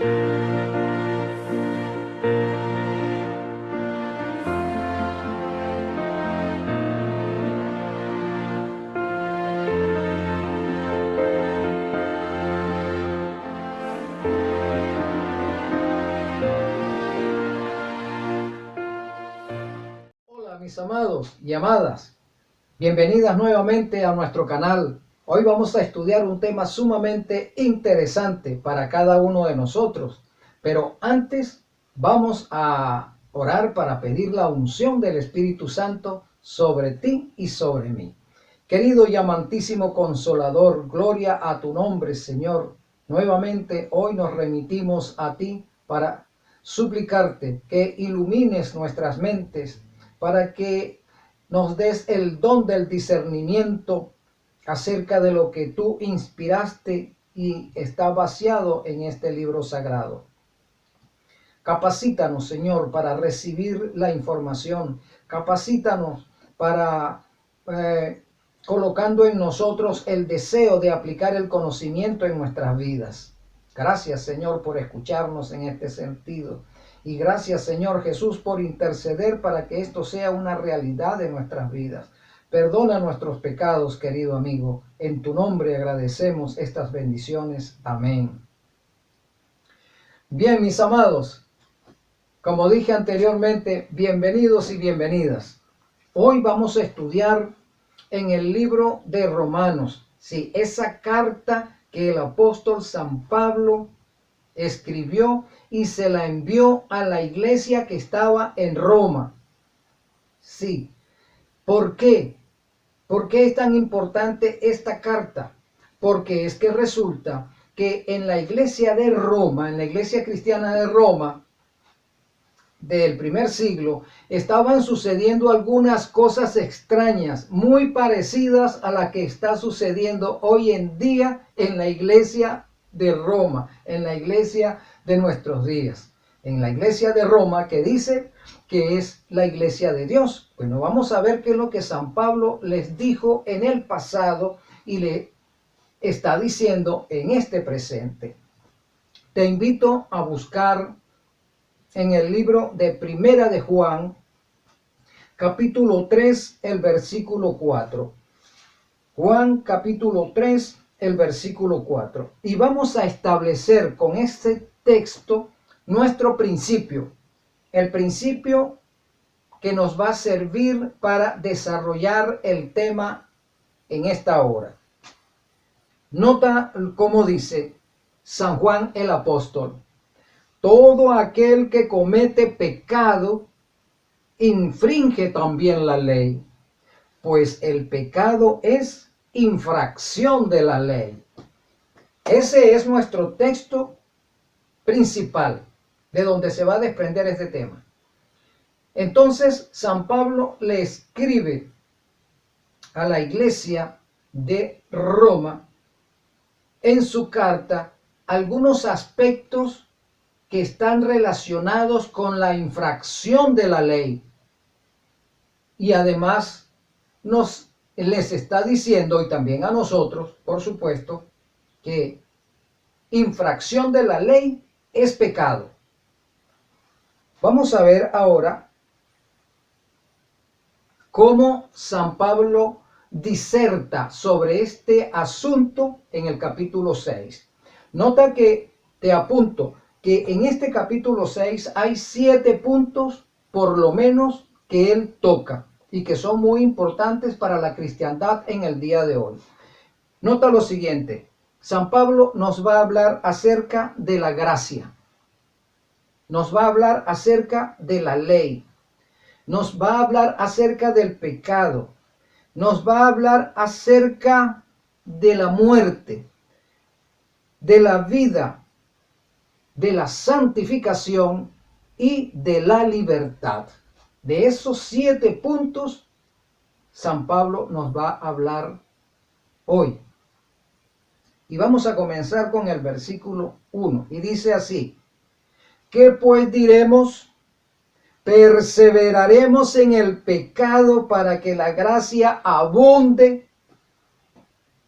Mis amados y amadas, bienvenidas nuevamente a nuestro canal. Hoy vamos a estudiar un tema sumamente interesante para cada uno de nosotros, pero antes vamos a orar para pedir la unción del Espíritu Santo sobre ti y sobre mí. Querido y amantísimo Consolador, gloria a tu nombre, Señor. Nuevamente hoy nos remitimos a ti para suplicarte que ilumines nuestras mentes, para que nos des el don del discernimiento acerca de lo que tú inspiraste y está vaciado en este libro sagrado. Capacítanos, Señor, para recibir la información. Capacítanos para colocando en nosotros el deseo de aplicar el conocimiento en nuestras vidas. Gracias, Señor, por escucharnos en este sentido. Y gracias, Señor Jesús, por interceder para que esto sea una realidad en nuestras vidas. Perdona nuestros pecados, querido amigo. En tu nombre agradecemos estas bendiciones. Amén. Bien, mis amados, como dije anteriormente, bienvenidos y bienvenidas. Hoy vamos a estudiar en el libro de Romanos, sí, esa carta que el apóstol San Pablo escribió y se la envió a la iglesia que estaba en Roma. Sí. ¿Por qué? ¿Por qué es tan importante esta carta? Porque es que resulta que en la iglesia de Roma, en la iglesia cristiana de Roma del primer siglo, estaban sucediendo algunas cosas extrañas, muy parecidas a la que está sucediendo hoy en día en la iglesia de Roma, en la iglesia de nuestros días, en la iglesia de Roma, que dice que es la iglesia de Dios. Bueno, vamos a ver qué es lo que San Pablo les dijo en el pasado y le está diciendo en este presente. Te invito a buscar en el libro de Primera de Juan, capítulo 3, el versículo 4. Juan capítulo 3, el versículo 4. Y vamos a establecer con este texto nuestro principio. El principio que nos va a servir para desarrollar el tema en esta hora. Nota cómo dice San Juan el apóstol. Todo aquel que comete pecado infringe también la ley, pues el pecado es infracción de la ley. Ese es nuestro texto principal, de donde se va a desprender este tema. Entonces, San Pablo le escribe a la iglesia de Roma en su carta algunos aspectos que están relacionados con la infracción de la ley. Y además les está diciendo, y también a nosotros, por supuesto, que infracción de la ley es pecado. Vamos a ver ahora cómo San Pablo diserta sobre este asunto en el capítulo 6. Nota que te apunto que en este capítulo 6 hay 7 puntos, por lo menos, que él toca y que son muy importantes para la cristiandad en el día de hoy. Nota lo siguiente: San Pablo nos va a hablar acerca de la gracia, nos va a hablar acerca de la ley, nos va a hablar acerca del pecado, nos va a hablar acerca de la muerte, de la vida, de la santificación y de la libertad. De esos 7 puntos, San Pablo nos va a hablar hoy. Y vamos a comenzar con el versículo 1. Y dice así: ¿qué pues diremos? ¿Perseveraremos en el pecado para que la gracia abunde?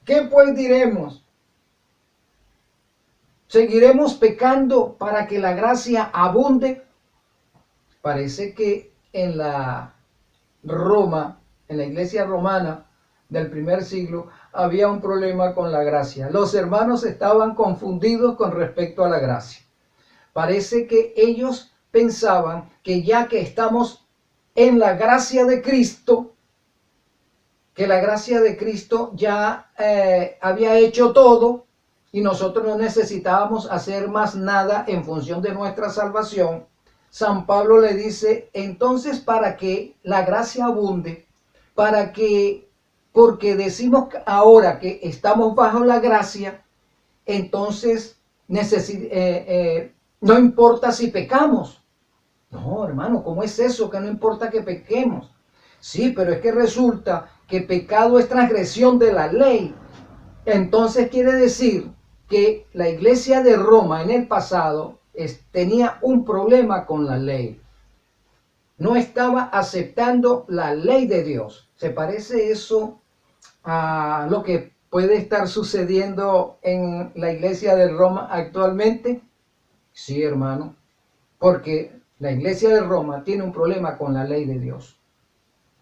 ¿Qué pues diremos? ¿Seguiremos pecando para que la gracia abunde? Parece que en la Roma, en la iglesia romana del primer siglo, había un problema con la gracia. Los hermanos estaban confundidos con respecto a la gracia. Parece que ellos pensaban que ya que estamos en la gracia de Cristo, que la gracia de Cristo ya había hecho todo y nosotros no necesitábamos hacer más nada en función de nuestra salvación. San Pablo le dice, entonces para que la gracia abunde, porque decimos ahora que estamos bajo la gracia, entonces no importa si pecamos. No, hermano, ¿cómo es eso? Que no importa que pequemos. Sí, pero es que resulta que pecado es transgresión de la ley. Entonces quiere decir que la iglesia de Roma en el pasado tenía un problema con la ley. No estaba aceptando la ley de Dios. ¿Se parece eso a lo que puede estar sucediendo en la iglesia de Roma actualmente? Sí, hermano, porque la iglesia de Roma tiene un problema con la ley de Dios.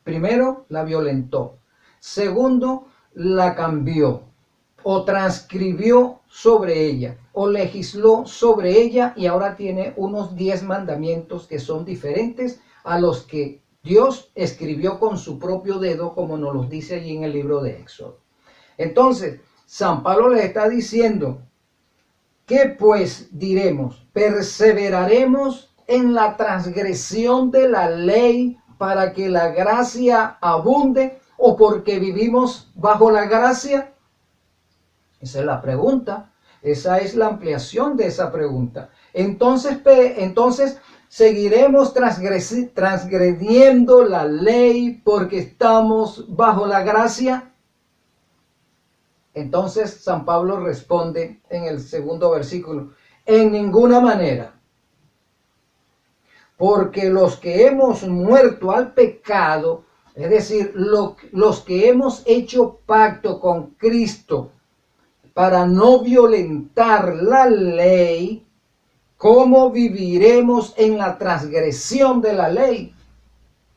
Primero, la violentó. Segundo, la cambió o transcribió sobre ella o legisló sobre ella y ahora tiene unos 10 mandamientos que son diferentes a los que Dios escribió con su propio dedo, como nos los dice allí en el libro de Éxodo. Entonces, San Pablo les está diciendo, ¿qué pues diremos? ¿Perseveraremos en la transgresión de la ley para que la gracia abunde o porque vivimos bajo la gracia? Esa es la pregunta. Esa es la ampliación de esa pregunta. Entonces seguiremos transgrediendo la ley porque estamos bajo la gracia. Entonces San Pablo responde en el segundo versículo, en ninguna manera. Porque los que hemos muerto al pecado, es decir, los que hemos hecho pacto con Cristo para no violentar la ley, ¿cómo viviremos en la transgresión de la ley?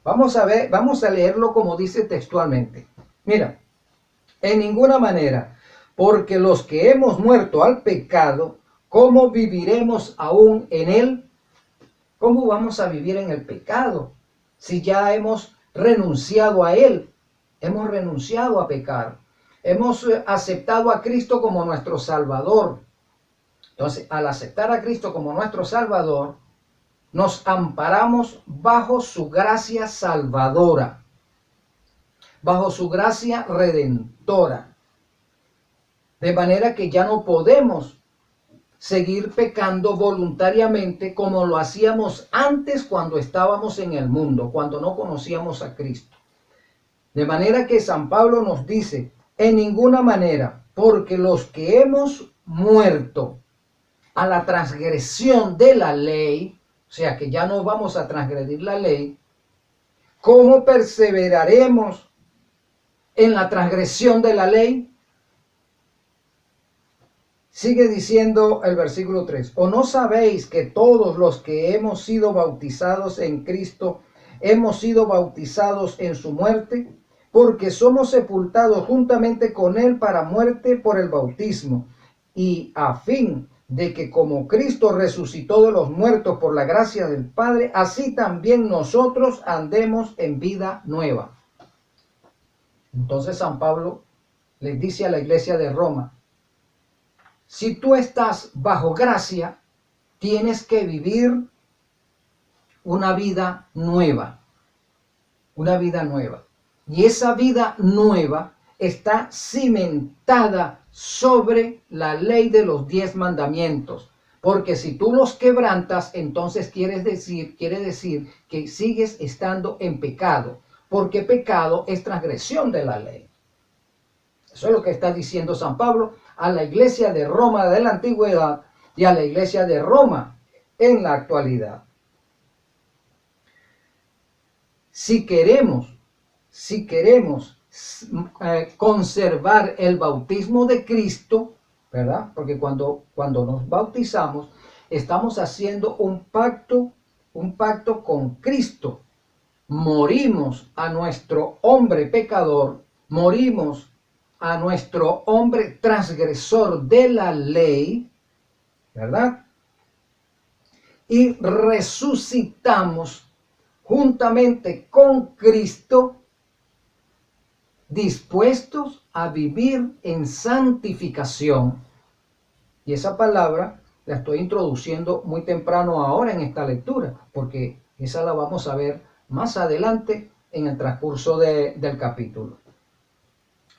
Vamos a leerlo como dice textualmente. Mira, en ninguna manera, porque los que hemos muerto al pecado, ¿cómo viviremos aún en él? ¿Cómo vamos a vivir en el pecado si ya hemos renunciado a él? Hemos renunciado a pecar. Hemos aceptado a Cristo como nuestro Salvador. Entonces, al aceptar a Cristo como nuestro Salvador, nos amparamos bajo su gracia salvadora, bajo su gracia redentora. De manera que ya no podemos seguir pecando voluntariamente como lo hacíamos antes cuando estábamos en el mundo, cuando no conocíamos a Cristo. De manera que San Pablo nos dice, en ninguna manera, porque los que hemos muerto a la transgresión de la ley, o sea que ya no vamos a transgredir la ley, ¿cómo perseveraremos en la transgresión de la ley? Sigue diciendo el versículo 3, ¿o no sabéis que todos los que hemos sido bautizados en Cristo, hemos sido bautizados en su muerte? Porque somos sepultados juntamente con él para muerte por el bautismo, y a fin de que como Cristo resucitó de los muertos por la gracia del Padre, así también nosotros andemos en vida nueva. Entonces San Pablo les dice a la iglesia de Roma, si tú estás bajo gracia, tienes que vivir una vida nueva. Una vida nueva. Y esa vida nueva está cimentada sobre la ley de los 10 mandamientos. Porque si tú los quebrantas, entonces quiere decir que sigues estando en pecado. Porque pecado es transgresión de la ley. Eso es lo que está diciendo San Pablo a la iglesia de Roma de la antigüedad y a la iglesia de Roma en la actualidad. Si queremos conservar el bautismo de Cristo, ¿verdad? Porque cuando nos bautizamos, estamos haciendo un pacto con Cristo. Morimos a nuestro hombre pecador, morimos a nuestro hombre transgresor de la ley, ¿verdad? Y resucitamos juntamente con Cristo, dispuestos a vivir en santificación. Y esa palabra la estoy introduciendo muy temprano ahora en esta lectura, porque esa la vamos a ver más adelante en el transcurso del capítulo.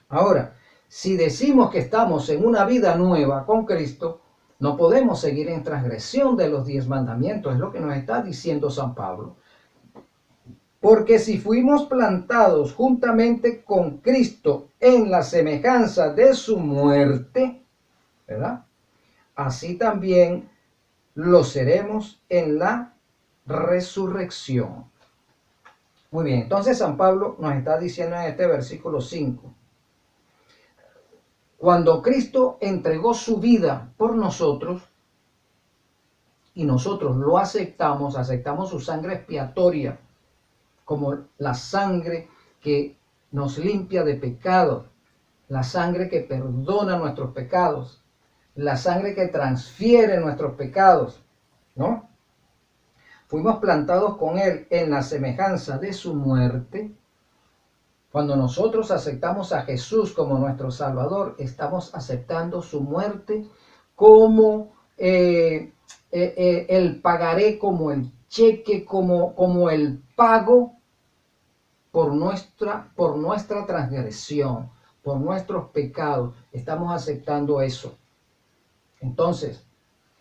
Ahora, si decimos que estamos en una vida nueva con Cristo, no podemos seguir en transgresión de los 10 mandamientos, es lo que nos está diciendo San Pablo. Porque si fuimos plantados juntamente con Cristo en la semejanza de su muerte, ¿verdad? Así también lo seremos en la resurrección. Muy bien, entonces San Pablo nos está diciendo en este versículo 5, cuando Cristo entregó su vida por nosotros y nosotros lo aceptamos, aceptamos su sangre expiatoria como la sangre que nos limpia de pecado, la sangre que perdona nuestros pecados, la sangre que transfiere nuestros pecados, ¿no? Fuimos plantados con Él en la semejanza de su muerte. Cuando nosotros aceptamos a Jesús como nuestro Salvador, estamos aceptando su muerte como el pagaré, como el cheque, como el pago por nuestra transgresión, por nuestros pecados. Estamos aceptando eso. Entonces,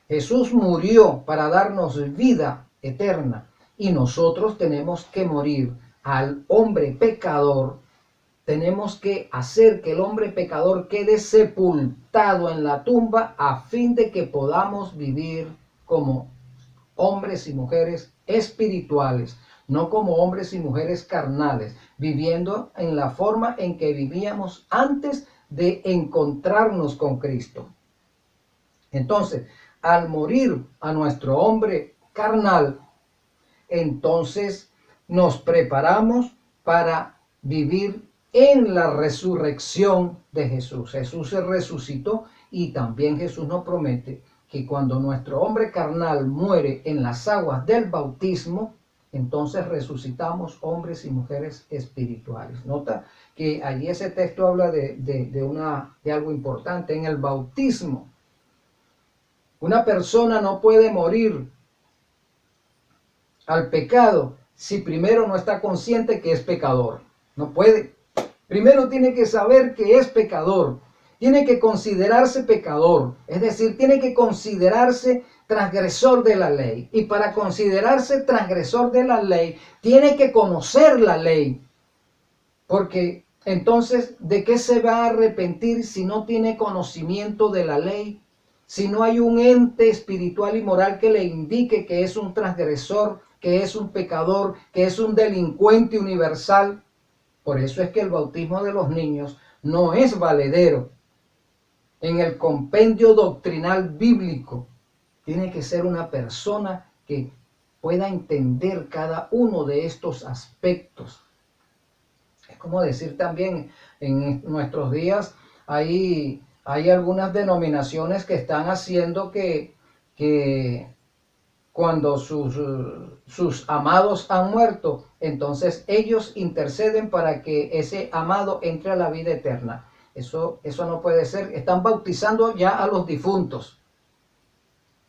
Jesús murió para darnos vida eterna y nosotros tenemos que morir al hombre pecador. Tenemos que hacer que el hombre pecador quede sepultado en la tumba a fin de que podamos vivir como hombres y mujeres espirituales, no como hombres y mujeres carnales, viviendo en la forma en que vivíamos antes de encontrarnos con Cristo. Entonces, al morir a nuestro hombre carnal, entonces nos preparamos para vivir en la resurrección de Jesús. Jesús se resucitó y también Jesús nos promete que cuando nuestro hombre carnal muere en las aguas del bautismo, entonces resucitamos hombres y mujeres espirituales. Nota que allí ese texto habla de algo importante. En el bautismo, una persona no puede morir al pecado si primero no está consciente que es pecador. No puede. Primero tiene que saber que es pecador. Tiene que considerarse pecador. Es decir, tiene que considerarse transgresor de la ley. Y para considerarse transgresor de la ley, tiene que conocer la ley. Porque entonces, ¿de qué se va a arrepentir si no tiene conocimiento de la ley? Si no hay un ente espiritual y moral que le indique que es un transgresor, que es un pecador, que es un delincuente universal. Por eso es que el bautismo de los niños no es valedero. En el compendio doctrinal bíblico tiene que ser una persona que pueda entender cada uno de estos aspectos. Es como decir también, en nuestros días hay algunas denominaciones que están haciendo que cuando sus amados han muerto, entonces ellos interceden para que ese amado entre a la vida eterna. Eso no puede ser. Están bautizando ya a los difuntos.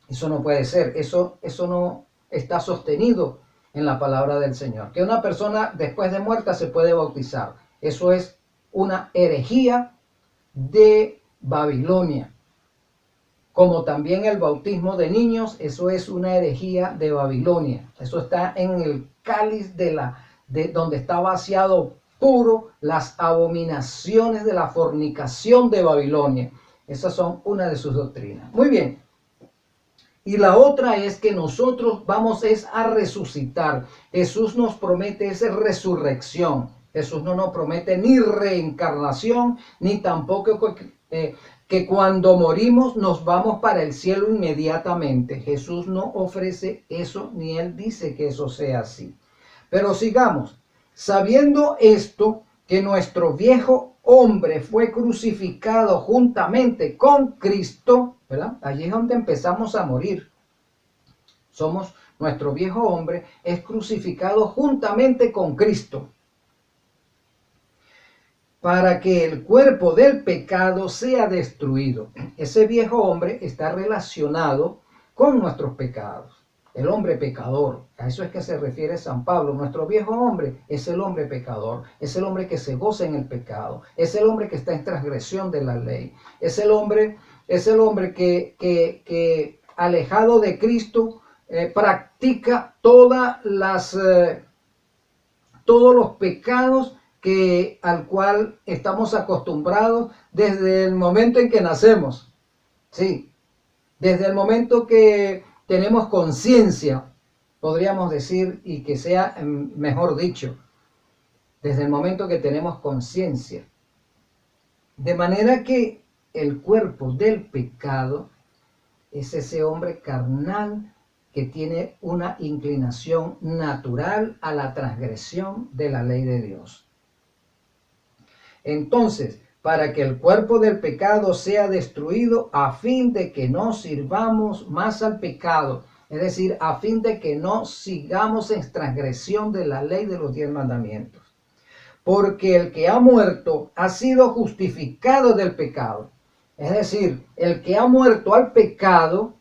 Eso no puede ser. Eso no está sostenido en la palabra del Señor. Que una persona después de muerta se puede bautizar. Eso es una herejía de Babilonia. Como también el bautismo de niños, eso es una herejía de Babilonia. Eso está en el cáliz de donde está vaciado puro las abominaciones de la fornicación de Babilonia. Esas son una de sus doctrinas. Muy bien. Y la otra es que nosotros vamos a resucitar. Jesús nos promete esa resurrección. Jesús no nos promete ni reencarnación, ni tampoco que cuando morimos nos vamos para el cielo inmediatamente. Jesús no ofrece eso, ni Él dice que eso sea así. Pero sigamos. Sabiendo esto, que nuestro viejo hombre fue crucificado juntamente con Cristo, ¿verdad? Allí es donde empezamos a morir. Nuestro viejo hombre es crucificado juntamente con Cristo, para que el cuerpo del pecado sea destruido. Ese viejo hombre está relacionado con nuestros pecados. El hombre pecador, a eso es que se refiere San Pablo. Nuestro viejo hombre es el hombre pecador, es el hombre que se goza en el pecado, es el hombre que está en transgresión de la ley, es el hombre que alejado de Cristo practica todos los pecados al cual estamos acostumbrados desde el momento en que nacemos. Sí, desde el momento que tenemos conciencia, podríamos decir, y que sea mejor dicho, desde el momento que tenemos conciencia. De manera que el cuerpo del pecado es ese hombre carnal que tiene una inclinación natural a la transgresión de la ley de Dios. Entonces, para que el cuerpo del pecado sea destruido, a fin de que no sirvamos más al pecado, es decir, a fin de que no sigamos en transgresión de la ley de los 10 mandamientos. Porque el que ha muerto ha sido justificado del pecado. Es decir, el que ha muerto al pecado,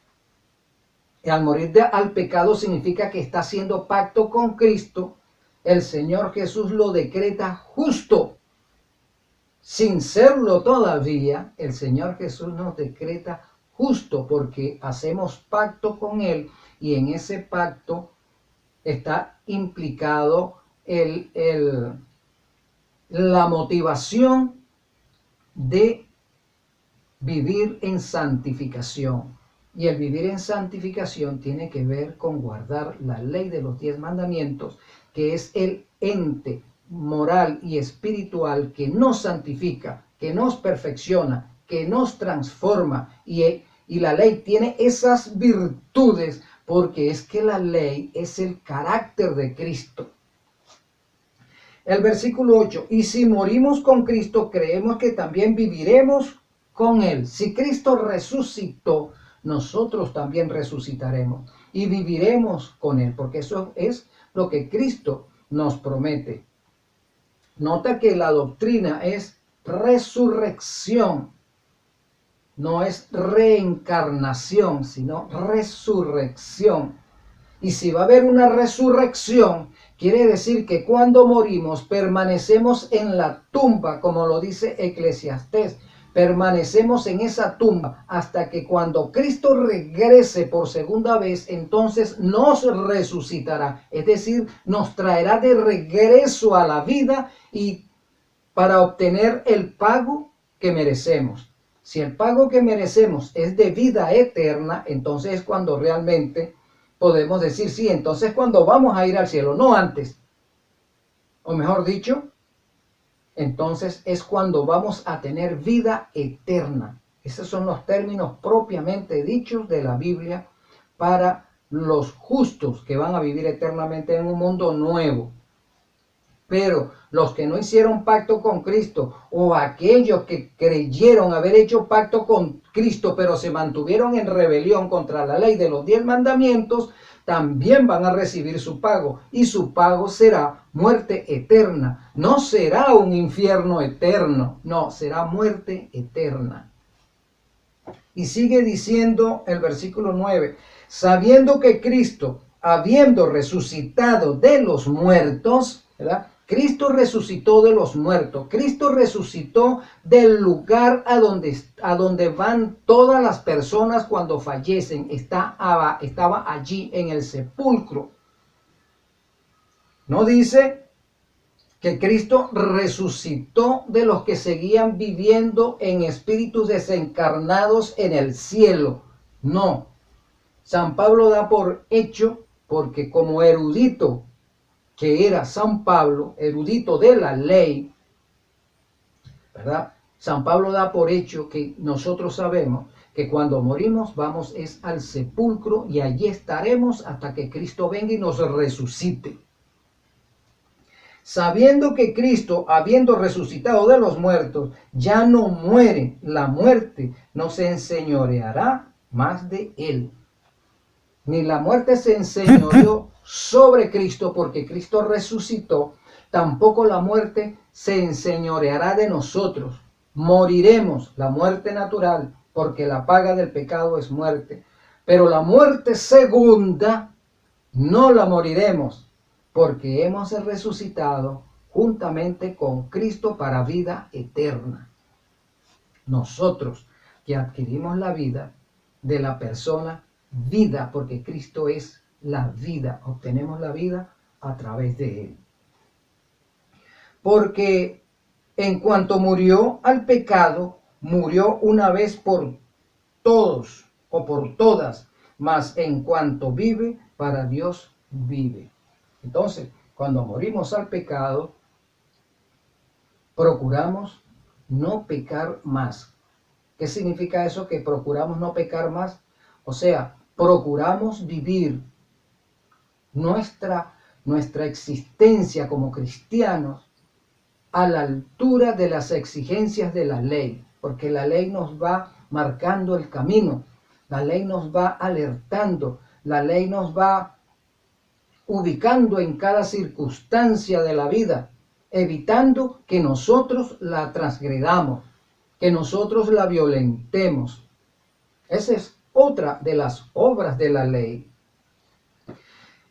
y al morir al pecado significa que está haciendo pacto con Cristo. El Señor Jesús lo decreta justo. Sin serlo todavía, el Señor Jesús nos decreta justo porque hacemos pacto con Él, y en ese pacto está implicado la motivación de vivir en santificación. Y el vivir en santificación tiene que ver con guardar la ley de los 10 mandamientos, que es el ente moral y espiritual que nos santifica, que nos perfecciona, que nos transforma. Y la ley tiene esas virtudes porque es que la ley es el carácter de Cristo. El versículo 8, y si morimos con Cristo, creemos que también viviremos con Él. Si Cristo resucitó, nosotros también resucitaremos y viviremos con Él, porque eso es lo que Cristo nos promete. Nota que la doctrina es resurrección, no es reencarnación, sino resurrección. Y si va a haber una resurrección, quiere decir que cuando morimos permanecemos en la tumba, como lo dice Eclesiastés. Permanecemos en esa tumba hasta que cuando Cristo regrese por segunda vez, entonces nos resucitará. Es decir, nos traerá de regreso a la vida y para obtener el pago que merecemos. Si el pago que merecemos es de vida eterna, entonces es cuando realmente podemos decir, sí, entonces cuando vamos a ir al cielo, no antes. O mejor dicho, entonces es cuando vamos a tener vida eterna. Esos son los términos propiamente dichos de la Biblia para los justos que van a vivir eternamente en un mundo nuevo. Pero los que no hicieron pacto con Cristo, o aquellos que creyeron haber hecho pacto con Cristo, pero se mantuvieron en rebelión contra la ley de los 10 mandamientos, también van a recibir su pago. Y su pago será muerte eterna. No será un infierno eterno, no, será muerte eterna. Y sigue diciendo el versículo 9, sabiendo que Cristo, habiendo resucitado de los muertos, ¿verdad? Cristo resucitó de los muertos. Cristo resucitó del lugar a donde van todas las personas cuando fallecen. Estaba allí en el sepulcro. No dice que Cristo resucitó de los que seguían viviendo en espíritus desencarnados en el cielo. No. San Pablo da por hecho, porque como erudito que era San Pablo, erudito de la ley, ¿verdad? San Pablo da por hecho que nosotros sabemos que cuando morimos vamos es al sepulcro y allí estaremos hasta que Cristo venga y nos resucite. Sabiendo que Cristo, habiendo resucitado de los muertos, ya no muere, la muerte no se enseñoreará más de él. Ni la muerte se enseñoreó sobre Cristo porque Cristo resucitó, tampoco la muerte se enseñoreará de nosotros. Moriremos, la muerte natural, porque la paga del pecado es muerte. Pero la muerte segunda no la moriremos, porque hemos resucitado juntamente con Cristo para vida eterna. Nosotros que adquirimos la vida de la persona, vida, porque Cristo es la vida, obtenemos la vida a través de Él. Porque en cuanto murió al pecado, murió una vez por todos o por todas, mas en cuanto vive, para Dios vive. Entonces, cuando morimos al pecado, procuramos no pecar más. ¿Qué significa eso? Que procuramos no pecar más. O sea, procuramos vivir nuestra existencia como cristianos a la altura de las exigencias de la ley, porque la ley nos va marcando el camino, la ley nos va alertando, la ley nos va ubicando en cada circunstancia de la vida, evitando que nosotros la transgredamos, que nosotros la violentemos. Esa es otra de las obras de la ley.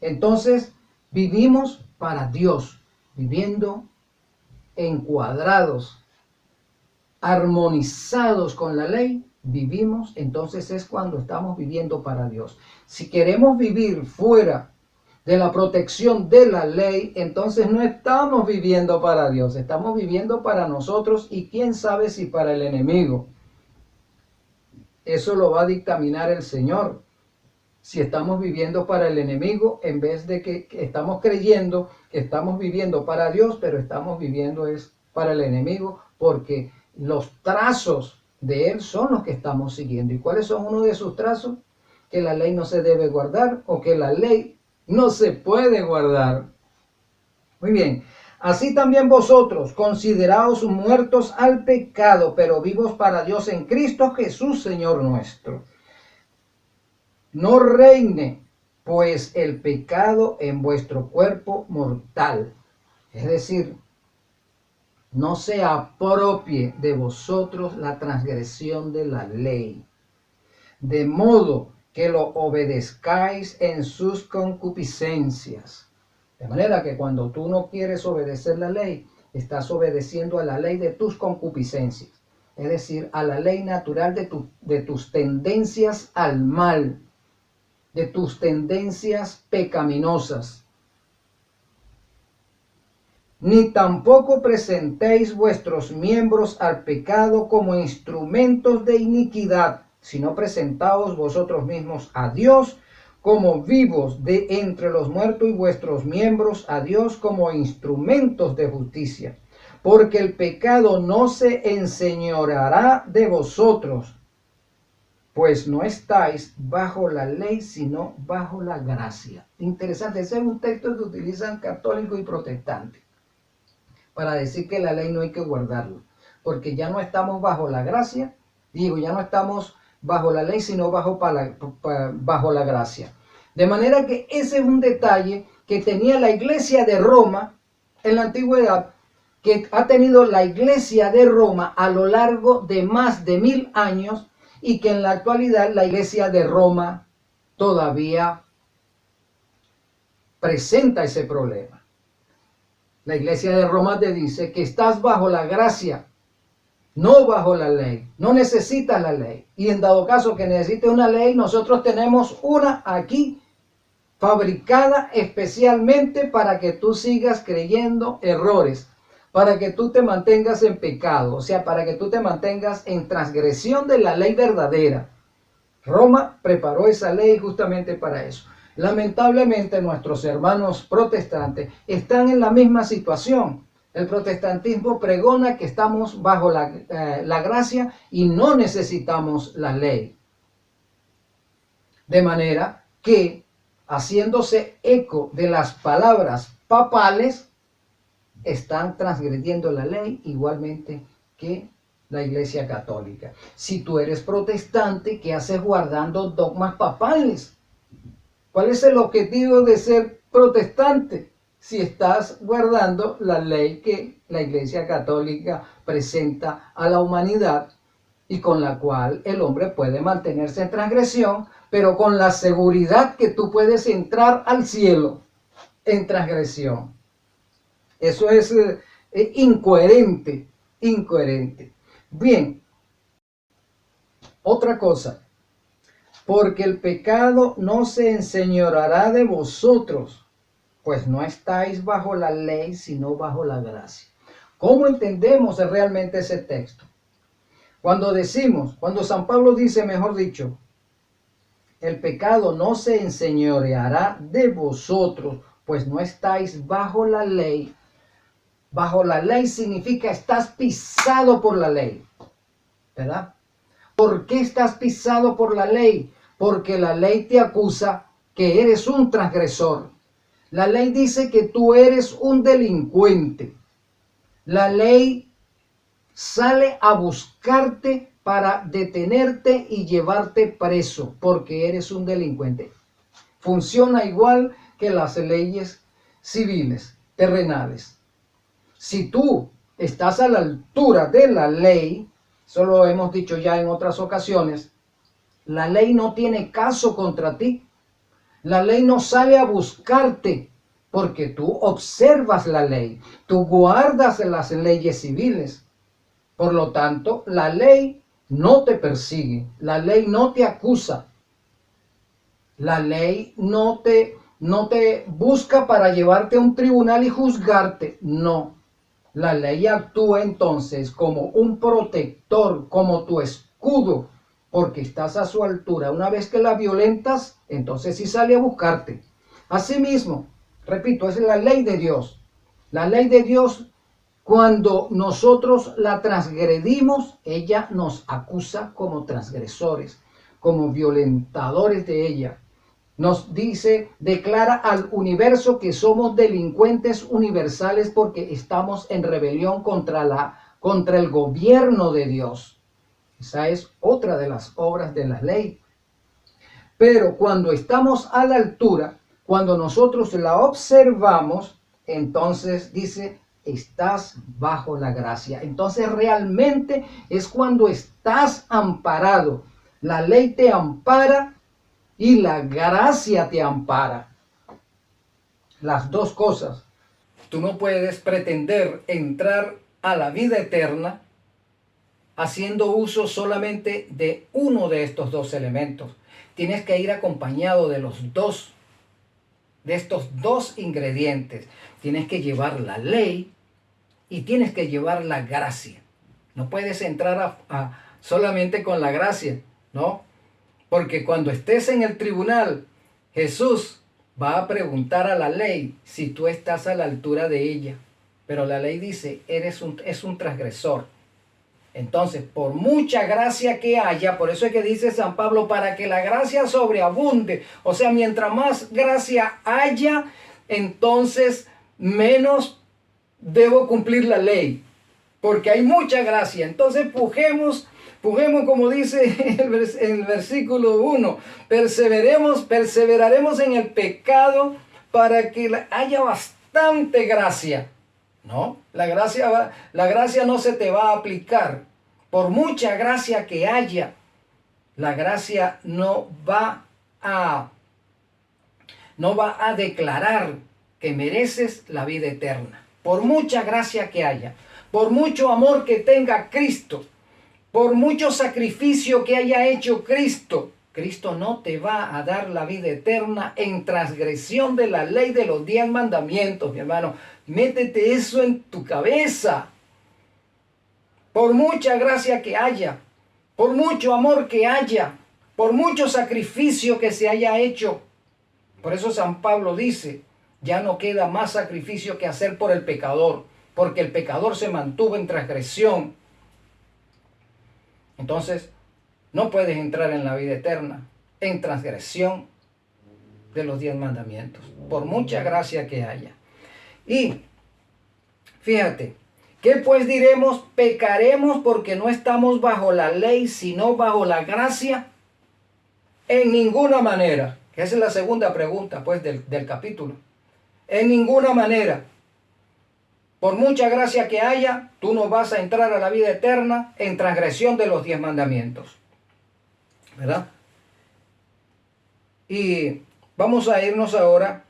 Entonces, vivimos para Dios, viviendo encuadrados, armonizados con la ley, vivimos, entonces es cuando estamos viviendo para Dios. Si queremos vivir fuera de la protección de la ley, entonces no estamos viviendo para Dios, estamos viviendo para nosotros y quién sabe si para el enemigo. Eso lo va a dictaminar el Señor. Si estamos viviendo para el enemigo, en vez de que estamos creyendo que estamos viviendo para Dios, pero estamos viviendo es para el enemigo, porque los trazos de él son los que estamos siguiendo. ¿Y cuáles son uno de sus trazos? Que la ley no se debe guardar o que la ley no se puede guardar. Muy bien. Así también vosotros, consideraos muertos al pecado, pero vivos para Dios en Cristo Jesús, Señor nuestro. No reine, pues, el pecado en vuestro cuerpo mortal. Es decir, no se apropie de vosotros la transgresión de la ley, de modo que lo obedezcáis en sus concupiscencias. De manera que cuando tú no quieres obedecer la ley, estás obedeciendo a la ley de tus concupiscencias. Es decir, a la ley natural de tus tendencias al mal, de tus tendencias pecaminosas. Ni tampoco presentéis vuestros miembros al pecado como instrumentos de iniquidad, sino presentaos vosotros mismos a Dios como vivos de entre los muertos y vuestros miembros a Dios como instrumentos de justicia. Porque el pecado no se enseñoreará de vosotros, pues no estáis bajo la ley, sino bajo la gracia. Interesante, ese es un texto que utilizan católicos y protestantes para decir que la ley no hay que guardarla, porque ya no estamos bajo la gracia, ya no estamos bajo la ley, sino bajo la gracia. De manera que ese es un detalle que tenía la iglesia de Roma en la antigüedad, que ha tenido la iglesia de Roma a lo largo de más de 1000 años, y que en la actualidad la iglesia de Roma todavía presenta ese problema. La iglesia de Roma te dice que estás bajo la gracia, no bajo la ley. No necesitas la ley. Y en dado caso que necesites una ley, nosotros tenemos una aquí fabricada especialmente para que tú sigas creyendo errores, para que tú te mantengas en pecado, o sea, para que tú te mantengas en transgresión de la ley verdadera. Roma preparó esa ley justamente para eso. Lamentablemente nuestros hermanos protestantes están en la misma situación. El protestantismo pregona que estamos bajo la gracia y no necesitamos la ley. De manera que, haciéndose eco de las palabras papales, están transgrediendo la ley igualmente que la Iglesia Católica. Si tú eres protestante, ¿qué haces guardando dogmas papales? ¿Cuál es el objetivo de ser protestante? Si estás guardando la ley que la Iglesia Católica presenta a la humanidad y con la cual el hombre puede mantenerse en transgresión, pero con la seguridad que tú puedes entrar al cielo en transgresión. Eso es incoherente, incoherente. Bien, otra cosa. Porque el pecado no se enseñoreará de vosotros, pues no estáis bajo la ley, sino bajo la gracia. ¿Cómo entendemos realmente ese texto? Cuando San Pablo dice, mejor dicho, el pecado no se enseñoreará de vosotros, pues no estáis bajo la ley. Bajo la ley significa estás pisado por la ley, ¿verdad? ¿Por qué estás pisado por la ley? Porque la ley te acusa que eres un transgresor. La ley dice que tú eres un delincuente. La ley sale a buscarte para detenerte y llevarte preso porque eres un delincuente. Funciona igual que las leyes civiles, terrenales. Si tú estás a la altura de la ley, eso lo hemos dicho ya en otras ocasiones, la ley no tiene caso contra ti. La ley no sale a buscarte porque tú observas la ley, tú guardas las leyes civiles. Por lo tanto, la ley no te persigue, la ley no te acusa, la ley no te busca para llevarte a un tribunal y juzgarte, no. La ley actúa entonces como un protector, como tu escudo, porque estás a su altura. Una vez que la violentas, entonces sí sale a buscarte. Asimismo, repito, es la ley de Dios. La ley de Dios, cuando nosotros la transgredimos, ella nos acusa como transgresores, como violentadores de ella. Nos dice, declara al universo que somos delincuentes universales porque estamos en rebelión contra el gobierno de Dios. Esa es otra de las obras de la ley. Pero cuando estamos a la altura, cuando nosotros la observamos, entonces dice, estás bajo la gracia. Entonces realmente es cuando estás amparado. La ley te ampara y la gracia te ampara. Las dos cosas. Tú no puedes pretender entrar a la vida eterna haciendo uso solamente de uno de estos dos elementos. Tienes que ir acompañado de estos dos ingredientes. Tienes que llevar la ley y tienes que llevar la gracia. No puedes entrar solamente con la gracia, ¿no? Porque cuando estés en el tribunal, Jesús va a preguntar a la ley si tú estás a la altura de ella. Pero la ley dice, es un transgresor. Entonces, por mucha gracia que haya, por eso es que dice San Pablo, para que la gracia sobreabunde. O sea, mientras más gracia haya, entonces menos debo cumplir la ley. Porque hay mucha gracia. Entonces, pujemos como dice el versículo 1, perseveraremos en el pecado para que haya bastante gracia. ¿No? La gracia no se te va a aplicar. Por mucha gracia que haya, la gracia no va a declarar que mereces la vida eterna. Por mucha gracia que haya, por mucho amor que tenga Cristo, por mucho sacrificio que haya hecho Cristo, Cristo no te va a dar la vida eterna en transgresión de la ley de los 10 mandamientos, mi hermano. Métete eso en tu cabeza. Por mucha gracia que haya, por mucho amor que haya, por mucho sacrificio que se haya hecho. Por eso San Pablo dice, ya no queda más sacrificio que hacer por el pecador. porque el pecador se mantuvo en transgresión, entonces no puedes entrar en la vida eterna en transgresión de los 10 mandamientos, por mucha gracia que haya. Y fíjate, ¿qué pues diremos? ¿Pecaremos porque no estamos bajo la ley, sino bajo la gracia? En ninguna manera. Esa es la segunda pregunta, pues, del capítulo. En ninguna manera. Por mucha gracia que haya, tú no vas a entrar a la vida eterna en transgresión de los 10 mandamientos. ¿Verdad? Y vamos a irnos ahora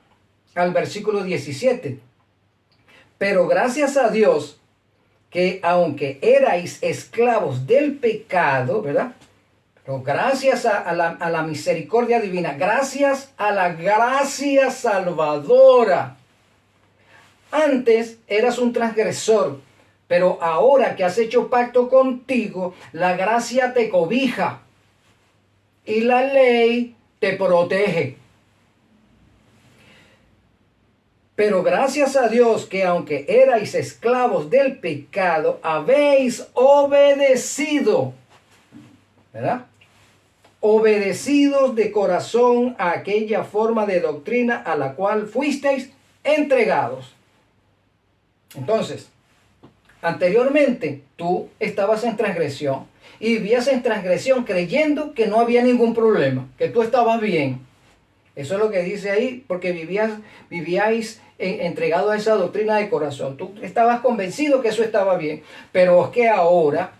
al versículo 17. Pero gracias a Dios que aunque erais esclavos del pecado, ¿verdad? Pero gracias a la misericordia divina, gracias a la gracia salvadora. Antes eras un transgresor, pero ahora que has hecho pacto contigo, la gracia te cobija y la ley te protege. Pero gracias a Dios que aunque erais esclavos del pecado, habéis obedecido, ¿verdad? Obedecidos de corazón a aquella forma de doctrina a la cual fuisteis entregados. Entonces, anteriormente tú estabas en transgresión y vivías en transgresión creyendo que no había ningún problema, que tú estabas bien. Eso es lo que dice ahí, porque vivíais entregado a esa doctrina de corazón. Tú estabas convencido que eso estaba bien, pero es que ahora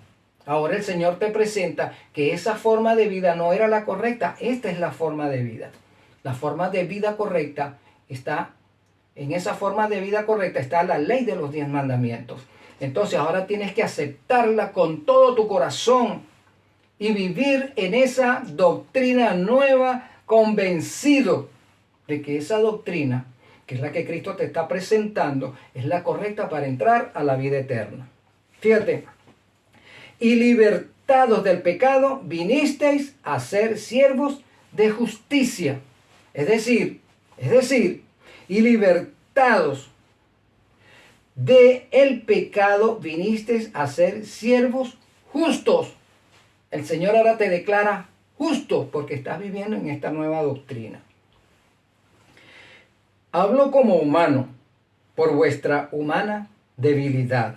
el Señor te presenta que esa forma de vida no era la correcta. Esta es la forma de vida. La forma de vida correcta está, en esa forma de vida correcta está la ley de los 10 mandamientos. Entonces ahora tienes que aceptarla con todo tu corazón y vivir en esa doctrina nueva, convencido de que esa doctrina, que es la que Cristo te está presentando, es la correcta para entrar a la vida eterna. Fíjate, y libertados del pecado, vinisteis a ser siervos de justicia. Es decir, y libertados del pecado, vinisteis a ser siervos justos. El Señor ahora te declara justo porque estás viviendo en esta nueva doctrina. Hablo como humano por vuestra humana debilidad,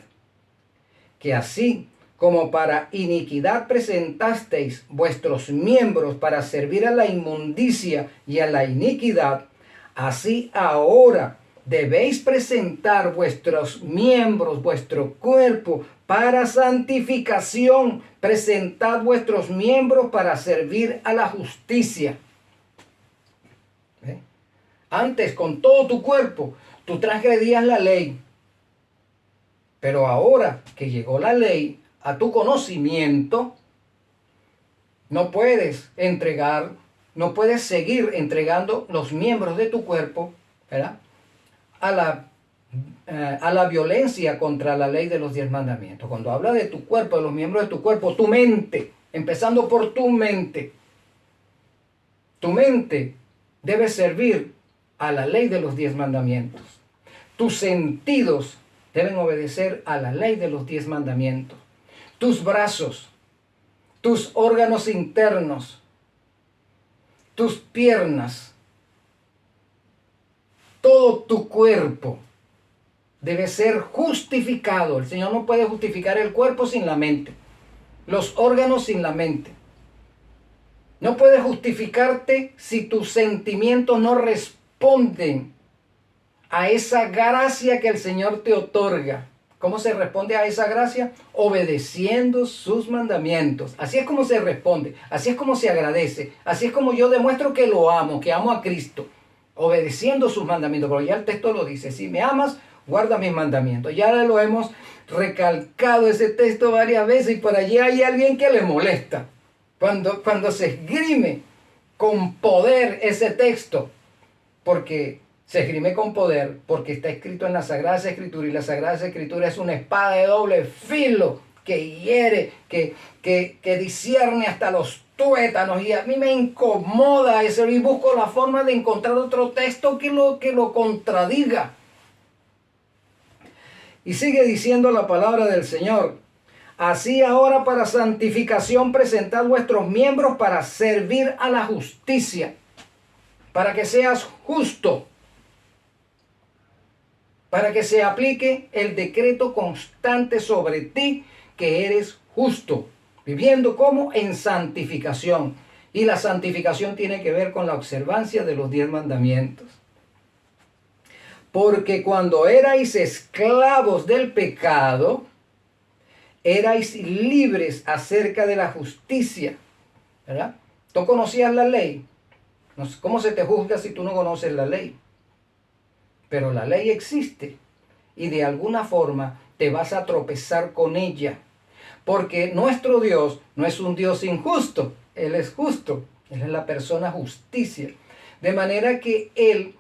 que así como para iniquidad presentasteis vuestros miembros para servir a la inmundicia y a la iniquidad, así ahora debéis presentar vuestros miembros, vuestro cuerpo, para santificación. Presentad vuestros miembros para servir a la justicia. ¿Eh? Antes, con todo tu cuerpo, tú transgredías la ley. Pero ahora que llegó la ley a tu conocimiento, no puedes seguir entregando los miembros de tu cuerpo, ¿verdad?, a la violencia contra la ley de los 10 mandamientos. Cuando habla de tu cuerpo, de los miembros de tu cuerpo, tu mente, empezando por tu mente debe servir a la ley de los 10 mandamientos. Tus sentidos deben obedecer a la ley de los 10 mandamientos. Tus brazos, tus órganos internos, tus piernas, todo tu cuerpo debe ser justificado. El Señor no puede justificar el cuerpo sin la mente, los órganos sin la mente. No puede justificarte si tus sentimientos no responden a esa gracia que el Señor te otorga. ¿Cómo se responde a esa gracia? Obedeciendo sus mandamientos. Así es como se responde, así es como se agradece, así es como yo demuestro que lo amo, que amo a Cristo. Obedeciendo sus mandamientos, porque ya el texto lo dice: si me amas, guarda mis mandamientos. Ya lo hemos recalcado ese texto varias veces y por allí hay alguien que le molesta. Cuando se esgrime con poder ese texto, porque se esgrime con poder, porque está escrito en las Sagradas Escrituras, y la Sagrada Escritura es una espada de doble filo que hiere, que discierne hasta los tuétanos, y a mí me incomoda eso, y busco la forma de encontrar otro texto que lo contradiga. Y sigue diciendo la palabra del Señor. Así ahora para santificación presentad vuestros miembros para servir a la justicia, para que seas justo, para que se aplique el decreto constante sobre ti, que eres justo, viviendo como en santificación. Y la santificación tiene que ver con la observancia de los 10 mandamientos. Porque cuando erais esclavos del pecado, erais libres acerca de la justicia, ¿verdad? ¿Tú conocías la ley? ¿Cómo se te juzga si tú no conoces la ley? Pero la ley existe y de alguna forma te vas a tropezar con ella. Porque nuestro Dios no es un Dios injusto, Él es justo, Él es la persona justicia. De manera que Él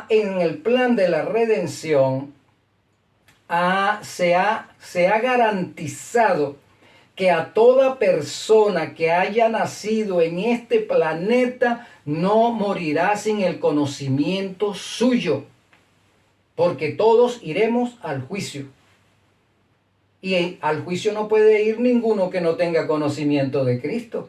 en el plan de la redención se ha garantizado que a toda persona que haya nacido en este planeta no morirá sin el conocimiento suyo, porque todos iremos al juicio. Y al juicio no puede ir ninguno que no tenga conocimiento de Cristo.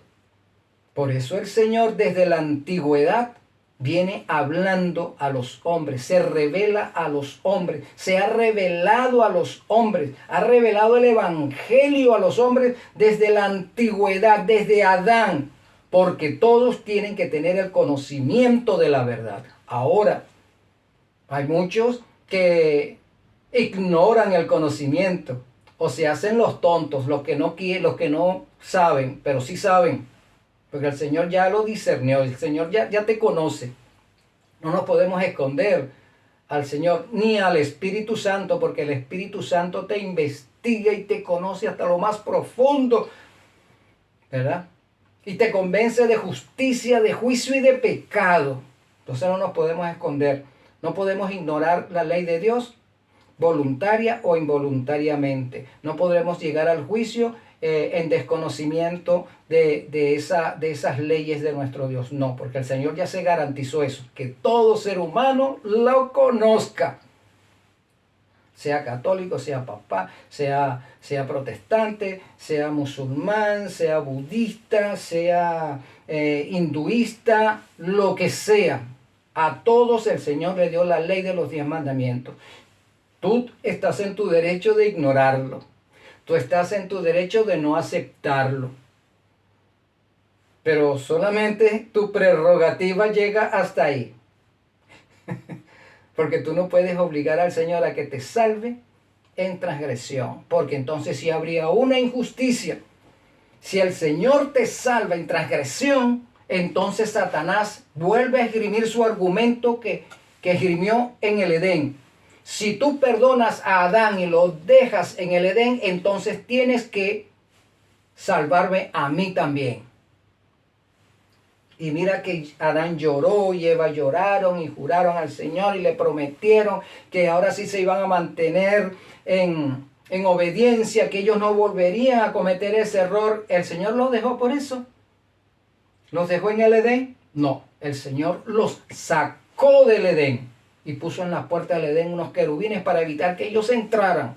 Por eso el Señor desde la antigüedad viene hablando a los hombres, se revela a los hombres, se ha revelado a los hombres, ha revelado el evangelio a los hombres desde la antigüedad, desde Adán, porque todos tienen que tener el conocimiento de la verdad. Ahora, hay muchos que ignoran el conocimiento o se hacen los tontos, los que no saben, pero sí saben. Porque el Señor ya lo discernió, el Señor ya te conoce. No nos podemos esconder al Señor ni al Espíritu Santo, porque el Espíritu Santo te investiga y te conoce hasta lo más profundo, ¿verdad? Y te convence de justicia, de juicio y de pecado. Entonces no nos podemos esconder. No podemos ignorar la ley de Dios, voluntaria o involuntariamente. No podremos llegar al juicio en desconocimiento de esas leyes de nuestro Dios. No, porque el Señor ya se garantizó eso, que todo ser humano lo conozca. Sea católico, sea papá, sea protestante, sea musulmán, sea budista, sea hinduista, lo que sea. A todos el Señor le dio la ley de los 10 mandamientos. Tú estás en tu derecho de ignorarlo. Tú estás en tu derecho de no aceptarlo. Pero solamente tu prerrogativa llega hasta ahí. Porque tú no puedes obligar al Señor a que te salve en transgresión. Porque entonces sí habría una injusticia. Si el Señor te salva en transgresión, entonces Satanás vuelve a esgrimir su argumento que esgrimió en el Edén. Si tú perdonas a Adán y lo dejas en el Edén, entonces tienes que salvarme a mí también. Y mira que Adán lloró y Eva lloraron y juraron al Señor y le prometieron que ahora sí se iban a mantener en obediencia, que ellos no volverían a cometer ese error. ¿El Señor los dejó por eso? ¿Los dejó en el Edén? No, el Señor los sacó del Edén y puso en la puerta del Edén unos querubines para evitar que ellos entraran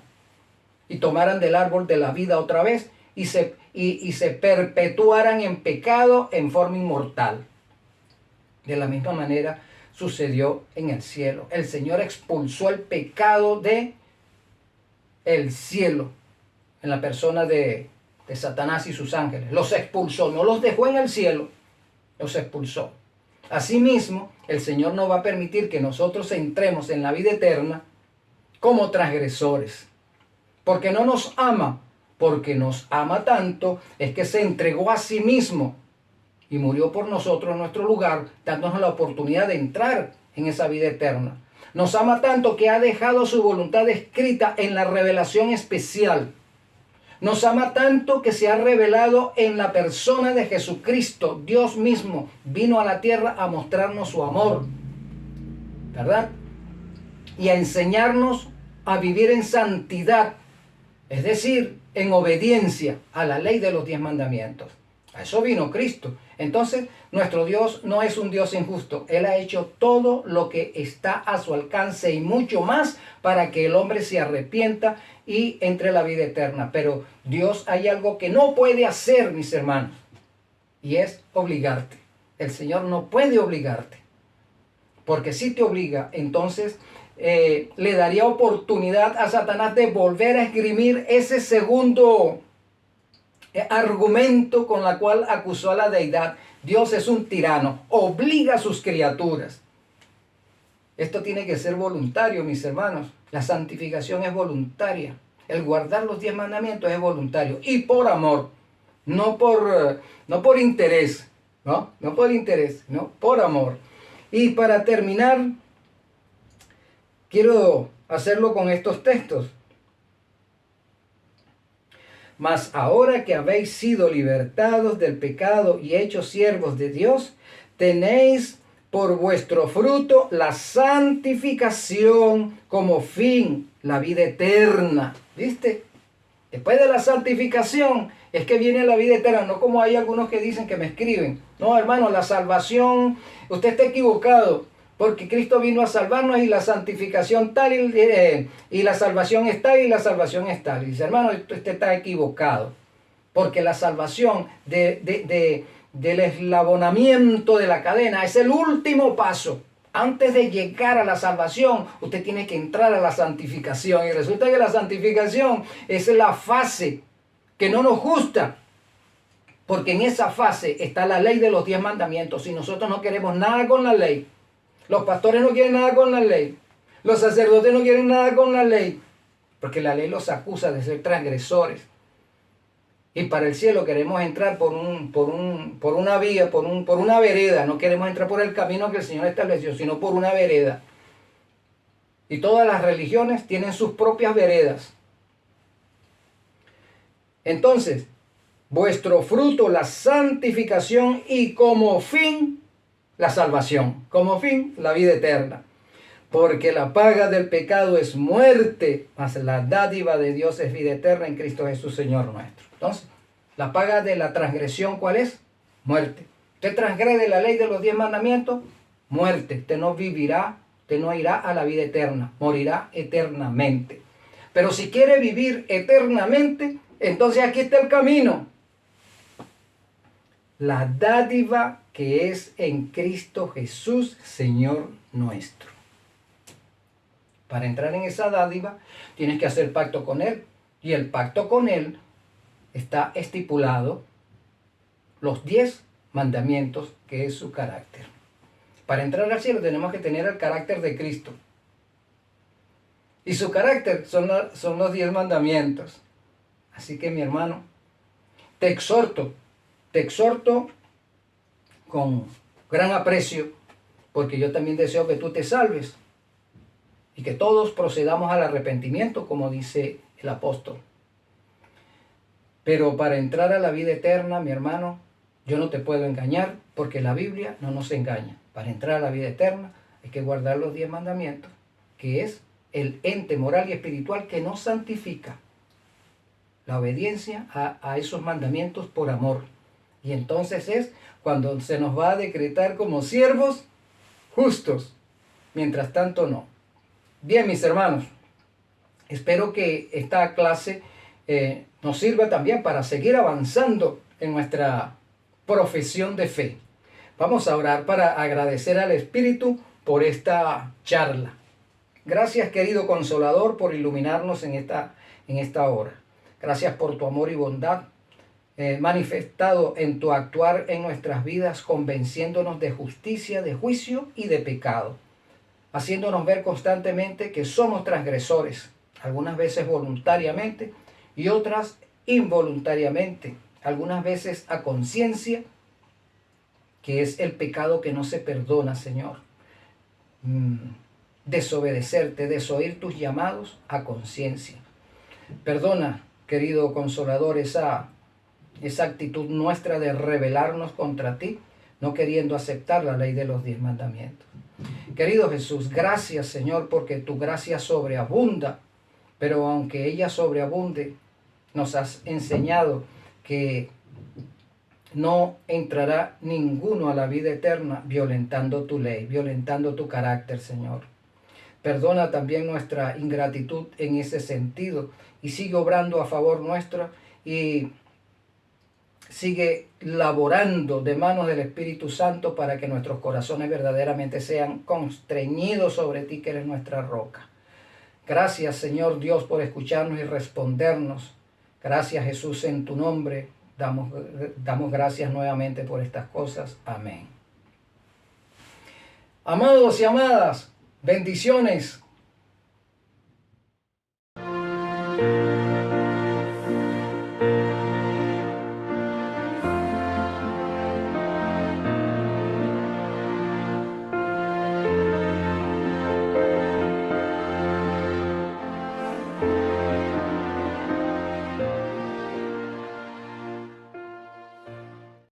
y tomaran del árbol de la vida otra vez y se perpetuaran en pecado en forma inmortal. De la misma manera sucedió en el cielo. El Señor expulsó el pecado de el cielo en la persona de Satanás y sus ángeles. Los expulsó, no los dejó en el cielo, los expulsó. Asimismo, el Señor no va a permitir que nosotros entremos en la vida eterna como transgresores. Porque no nos ama, porque nos ama tanto, es que se entregó a sí mismo y murió por nosotros en nuestro lugar, dándonos la oportunidad de entrar en esa vida eterna. Nos ama tanto que ha dejado su voluntad escrita en la revelación especial. Nos ama tanto que se ha revelado en la persona de Jesucristo. Dios mismo vino a la tierra a mostrarnos su amor, ¿verdad? Y a enseñarnos a vivir en santidad, es decir, en obediencia a la ley de los 10 mandamientos. A eso vino Cristo. Entonces, nuestro Dios no es un Dios injusto. Él ha hecho todo lo que está a su alcance y mucho más para que el hombre se arrepienta y entre a la vida eterna. Pero Dios hay algo que no puede hacer, mis hermanos, y es obligarte. El Señor no puede obligarte, porque si te obliga, entonces le daría oportunidad a Satanás de volver a esgrimir ese segundo argumento con la cual acusó a la deidad. Dios es un tirano, obliga a sus criaturas. Esto tiene que ser voluntario, mis hermanos. La santificación es voluntaria. El guardar los 10 mandamientos es voluntario y por amor, no por interés, no por interés, no por amor. Y para terminar, quiero hacerlo con estos textos. Mas ahora que habéis sido libertados del pecado y hechos siervos de Dios, tenéis por vuestro fruto la santificación como fin, la vida eterna. ¿Viste? Después de la santificación es que viene la vida eterna, no como hay algunos que dicen que me escriben. No, hermano, la salvación, usted está equivocado. Porque Cristo vino a salvarnos y la santificación tal y la salvación es tal y la salvación es tal. Y dice, hermano, usted está equivocado. Porque la salvación del eslabonamiento de la cadena es el último paso. Antes de llegar a la salvación, usted tiene que entrar a la santificación. Y resulta que la santificación es la fase que no nos gusta. Porque en esa fase está la ley de los 10 mandamientos. Y nosotros no queremos nada con la ley. Los pastores no quieren nada con la ley. Los sacerdotes no quieren nada con la ley. Porque la ley los acusa de ser transgresores. Y para el cielo queremos entrar por una vía, por una vereda. No queremos entrar por el camino que el Señor estableció, sino por una vereda. Y todas las religiones tienen sus propias veredas. Entonces, vuestro fruto, la santificación y como fin, la salvación, como fin, la vida eterna. Porque la paga del pecado es muerte, mas la dádiva de Dios es vida eterna en Cristo Jesús, Señor nuestro. Entonces, la paga de la transgresión, ¿cuál es? Muerte. Usted transgrede la ley de los 10 mandamientos, muerte. Usted no vivirá, usted no irá a la vida eterna, morirá eternamente. Pero si quiere vivir eternamente, entonces aquí está el camino. La dádiva que es en Cristo Jesús, Señor nuestro. Para entrar en esa dádiva, tienes que hacer pacto con Él. Y el pacto con Él está estipulado los 10 mandamientos, que es su carácter. Para entrar al cielo tenemos que tener el carácter de Cristo. Y su carácter son los 10 mandamientos. Así que, mi hermano, te exhorto con gran aprecio, porque yo también deseo que tú te salves y que todos procedamos al arrepentimiento, como dice el apóstol. Pero para entrar a la vida eterna, mi hermano, yo no te puedo engañar, porque la Biblia no nos engaña. Para entrar a la vida eterna hay que guardar los 10 mandamientos, que es el ente moral y espiritual que nos santifica. La obediencia a esos mandamientos por amor. Y entonces es cuando se nos va a decretar como siervos justos. Mientras tanto, no. Bien, mis hermanos, espero que esta clase nos sirva también para seguir avanzando en nuestra profesión de fe. Vamos a orar para agradecer al Espíritu por esta charla. Gracias, querido Consolador, por iluminarnos en esta hora. Gracias por tu amor y bondad manifestado en tu actuar en nuestras vidas, convenciéndonos de justicia, de juicio y de pecado, haciéndonos ver constantemente que somos transgresores, algunas veces voluntariamente y otras involuntariamente, algunas veces a conciencia, que es el pecado que no se perdona, Señor. Desobedecerte, desoír tus llamados a conciencia. Perdona, querido Consolador, esa actitud nuestra de rebelarnos contra ti, no queriendo aceptar la ley de los 10 mandamientos. Querido Jesús, gracias, Señor, porque tu gracia sobreabunda, pero aunque ella sobreabunde, nos has enseñado que no entrará ninguno a la vida eterna violentando tu ley, violentando tu carácter, Señor. Perdona también nuestra ingratitud en ese sentido y sigue obrando a favor nuestro y sigue laborando de manos del Espíritu Santo para que nuestros corazones verdaderamente sean constreñidos sobre ti, que eres nuestra roca. Gracias, Señor Dios, por escucharnos y respondernos. Gracias, Jesús, en tu nombre. Damos gracias nuevamente por estas cosas. Amén. Amados y amadas, bendiciones.